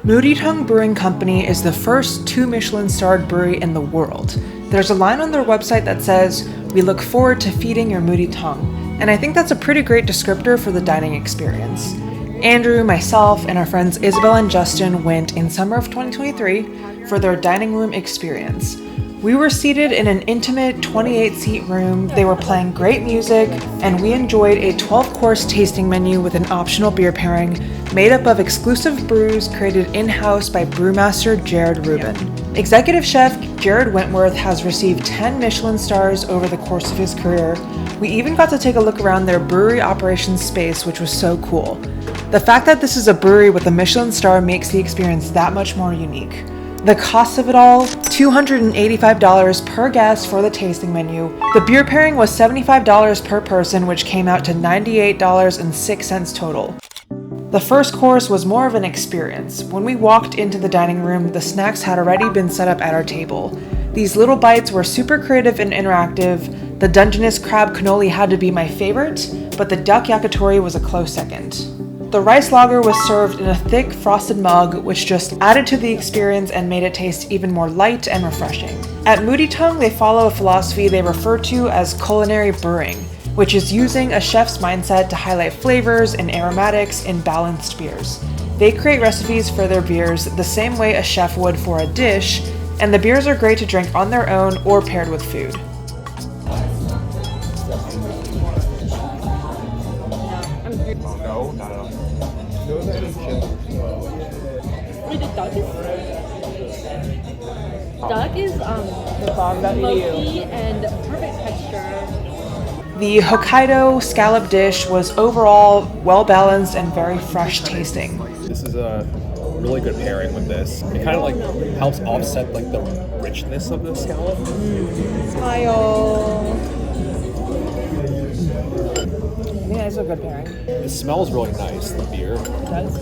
Moody Tongue Brewing Company is the first 2 Michelin-starred brewery in the world. There's a line on their website that says, "We look forward to feeding your moody tongue," and I think that's a pretty great descriptor for the dining experience. Andrew, myself, and our friends Isabel and Justin went in summer of 2023 for their dining room experience. We were seated in an intimate 28-seat room, they were playing great music, and we enjoyed a 12-course tasting menu with an optional beer pairing made up of exclusive brews created in-house by Brewmaster Jared Rouben. Executive Chef Jared Wentworth has received 10 Michelin stars over the course of his career. We even got to take a look around their brewery operations space, which was so cool. The fact that this is a brewery with a Michelin star makes the experience that much more unique. The cost of it all, $285 per guest for the tasting menu. The beer pairing was $75 per person, which came out to $98.06 total. The first course was more of an experience. When we walked into the dining room, the snacks had already been set up at our table. These little bites were super creative and interactive. The Dungeness crab cannoli had to be my favorite, but the duck yakitori was a close second. The rice lager was served in a thick, frosted mug, which just added to the experience and made it taste even more light and refreshing. At Moody Tongue, they follow a philosophy they refer to as culinary brewing, which is using a chef's mindset to highlight flavors and aromatics in balanced beers. They create recipes for their beers the same way a chef would for a dish, and the beers are great to drink on their own or paired with food. Duck is smoky and perfect texture. The Hokkaido scallop dish was overall well-balanced and very fresh tasting. This is a really good pairing with this. It kind of like helps offset like the richness of the scallop. Smile. Yeah, it's a good pairing. It smells really nice, the beer. It does.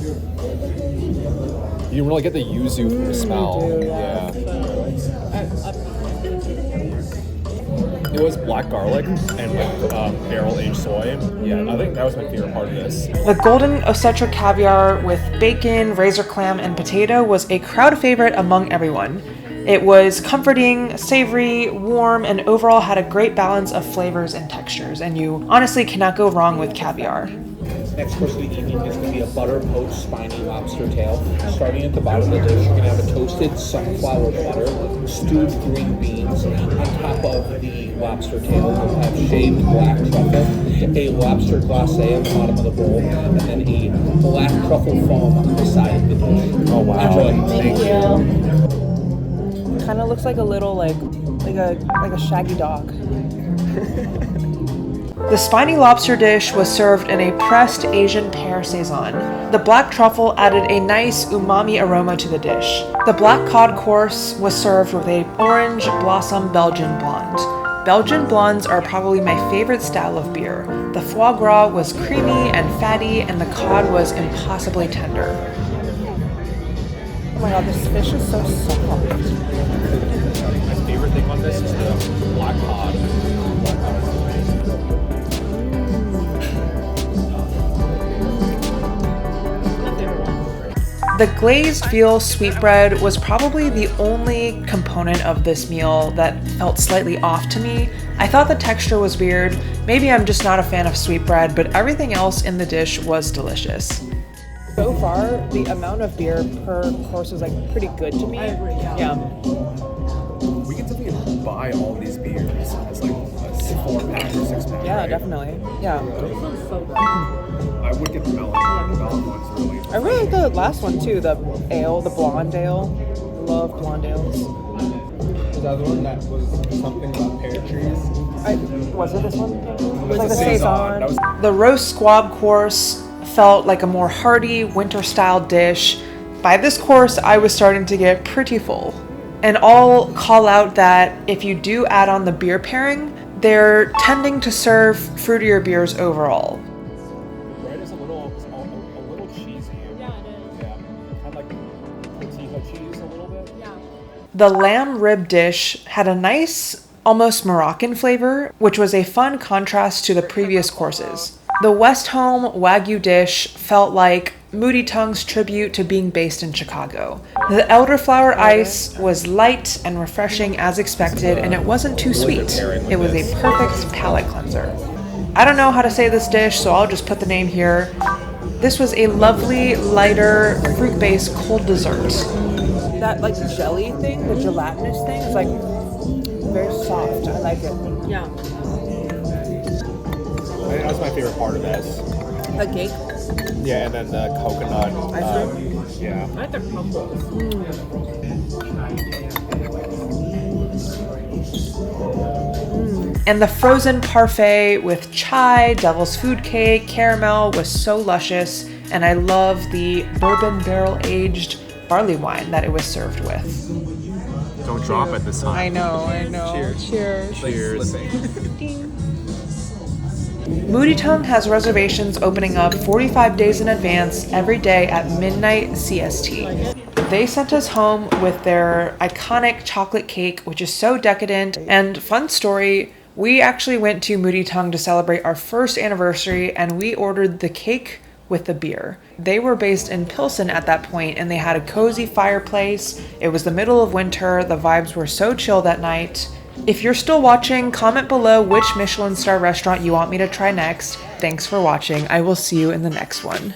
You really get the yuzu from the smell. You do, yeah. It was black garlic and like barrel-aged soy. Yeah, I think that was my favorite part of this. The golden Osetra caviar with bacon, razor clam, and potato was a crowd favorite among everyone. It was comforting, savory, warm, and overall had a great balance of flavors and textures, and you honestly cannot go wrong with caviar. Next course of the evening is going to be a butter poached spiny lobster tail. Starting at the bottom of the dish, you're going to have a toasted sunflower butter, stewed green beans. On top of the lobster tail, you'll have shaved black truffle, a lobster glacé at the bottom of the bowl, and then a black truffle foam on the side of the dish. Oh wow! Enjoy. Thank you. Kind of looks like a little like a shaggy dog. The spiny lobster dish was served in a pressed Asian pear saison. The black truffle added a nice umami aroma to the dish. The black cod course was served with a orange blossom Belgian blonde. Belgian blondes are probably my favorite style of beer. The foie gras was creamy and fatty, and the cod was impossibly tender. Oh my god, this fish is so soft. My favorite thing on this is the black cod. The glazed veal sweetbread was probably the only component of this meal that felt slightly off to me. I thought the texture was weird. Maybe I'm just not a fan of sweetbread, but everything else in the dish was delicious. So far, the amount of beer per course was like pretty good to me. I agree, Yeah. We can definitely buy all these beers. It's like a 4-pack or 6-pack. Yeah, right? definitely. Yeah. This one's so good. I would get the melon one. The melon one's really. I really like the last one too, the ale, the blonde ale. Love blonde ales. Was that the one that was something about pear trees? Was it this one? It was the Saison. That was- The roast squab course felt like a more hearty winter-style dish. By this course, I was starting to get pretty full. And I'll call out that if you do add on the beer pairing, they're tending to serve fruitier beers overall. Bread is a little cheesy. Yeah, it is. Yeah, kind of like tortilla cheese a little bit. Yeah. The lamb rib dish had a nice, almost Moroccan flavor, which was a fun contrast to the previous courses. The West Home Wagyu dish felt like Moody Tongue's tribute to being based in Chicago. The elderflower ice was light and refreshing as expected, and it wasn't too sweet. It was a perfect palate cleanser. I don't know how to say this dish, so I'll just put the name here. This was a lovely, lighter, fruit-based cold dessert. That like jelly thing, the gelatinous thing, is like very soft. I like it. Yeah. I think that was my favorite part of this. The cake. Yeah, and then the coconut. Ice cream? Yeah. I like the crumbles. And the frozen parfait with chai, devil's food cake, caramel was so luscious, and I love the bourbon barrel-aged barley wine that it was served with. Don't drop it this time. I know. Cheers. Cheers. Moody Tongue has reservations opening up 45 days in advance every day at midnight CST. They sent us home with their iconic chocolate cake, which is so decadent. And fun story, we actually went to Moody Tongue to celebrate our first anniversary, and we ordered the cake with the beer. They were based in Pilsen at that point, and they had a cozy fireplace. It was the middle of winter. The vibes were so chill that night. If you're still watching, comment below which Michelin star restaurant you want me to try next. Thanks for watching. I will see you in the next one.